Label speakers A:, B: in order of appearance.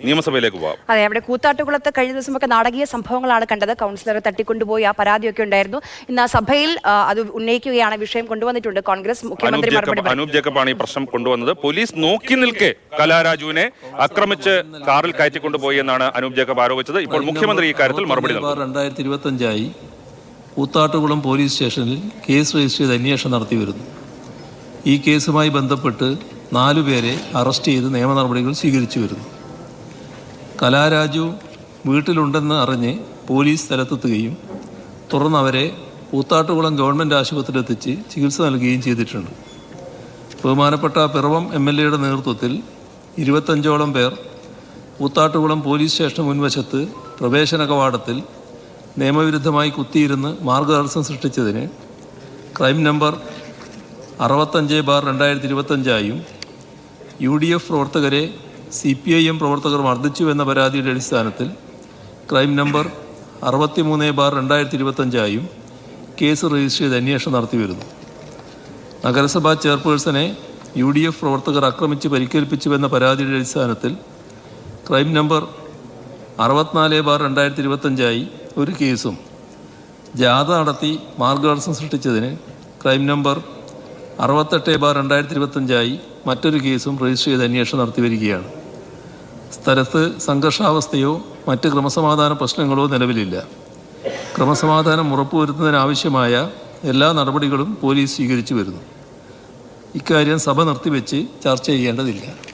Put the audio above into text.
A: നിയമസഭയിലേക്ക് പോകാം.
B: അതെ, അവിടെ കൂത്താട്ടുകുളത്ത് കഴിഞ്ഞ ദിവസമൊക്കെ നാടകീയ സംഭവങ്ങളാണ് കണ്ടത്. കൗൺസിലറെ തട്ടിക്കൊണ്ടുപോയി ആ പരാതിയൊക്കെ ഉണ്ടായിരുന്നു. ഇന്ന് ആ സഭയിൽ അത് ഉന്നയിക്കുകയാണ്, വിഷയം കൊണ്ടുവന്നിട്ടുണ്ട് കോൺഗ്രസ്. മുഖ്യമന്ത്രി
A: അനൂപ് ജേക്കബാണ് ഈ പ്രശ്നം കൊണ്ടുവന്നത്. പോലീസ് നോക്കി നിൽക്കെ കലാരാജുവിനെ ആക്രമിച്ച് കാറിൽ കയറ്റിക്കൊണ്ടുപോയി എന്നാണ് അനൂപ് ജേക്കബ് ആരോപിച്ചത്. ഇപ്പോൾ മുഖ്യമന്ത്രി ഇക്കാര്യത്തിൽ മറുപടി നൽകി.
C: 2025 കൂത്താട്ടുകുളം പോലീസ് സ്റ്റേഷനിൽ കേസ് രജിസ്റ്റർ ചെയ്ത് അന്വേഷണം നടത്തി വരുന്നു. ഈ കേസുമായി ബന്ധപ്പെട്ട് 4 പേരെ അറസ്റ്റ് ചെയ്ത് നിയമ നടപടികൾ സ്വീകരിച്ചു വരുന്നു. കലാരാജു വീട്ടിലുണ്ടെന്ന് അറിഞ്ഞ് പോലീസ് സ്ഥലത്തെത്തുകയും തുടർന്ന് അവരെ കൂത്താട്ടുകുളം ഗവൺമെൻറ് ആശുപത്രിയിൽ എത്തിച്ച് ചികിത്സ നൽകുകയും ചെയ്തിട്ടുണ്ട്. ബഹുമാനപ്പെട്ട പിറവം MLA നേതൃത്വത്തിൽ 25ഓളം പേർ കൂത്താട്ടുകുളം പോലീസ് സ്റ്റേഷൻ മുൻവശത്ത് പ്രവേശന കവാടത്തിൽ നിയമവിരുദ്ധമായി കുത്തിയിരുന്ന് മാർഗതടസ്സം സൃഷ്ടിച്ചതിന് ക്രൈം നമ്പർ 65/2025 UDF പ്രവർത്തകരെ CPIM പ്രവർത്തകർ മർദ്ദിച്ചു എന്ന പരാതിയുടെ അടിസ്ഥാനത്തിൽ ക്രൈം നമ്പർ 63/2025 കേസ് രജിസ്റ്റർ ചെയ്ത് അന്വേഷണം നടത്തി വരുന്നു. നഗരസഭാ ചെയർപേഴ്സണെ UDF പ്രവർത്തകർ ആക്രമിച്ച് പരിക്കേൽപ്പിച്ചുവെന്ന പരാതിയുടെ അടിസ്ഥാനത്തിൽ ക്രൈം നമ്പർ 64/2025 ഒരു കേസും ജാഥ നടത്തി മാർഗതടസ്സം സൃഷ്ടിച്ചതിന് ക്രൈം നമ്പർ 68/2025 മറ്റൊരു കേസും രജിസ്റ്റർ ചെയ്ത് അന്വേഷണം നടത്തി വരികയാണ്. സ്ഥലത്ത് സംഘർഷാവസ്ഥയോ മറ്റ് ക്രമസമാധാന പ്രശ്നങ്ങളോ നിലവിലില്ല. ക്രമസമാധാനം ഉറപ്പുവരുത്തുന്നതിനാവശ്യമായ എല്ലാ നടപടികളും പോലീസ് സ്വീകരിച്ചു വരുന്നു. ഇക്കാര്യം സഭ നിർത്തിവെച്ച് ചർച്ച ചെയ്യേണ്ടതില്ല.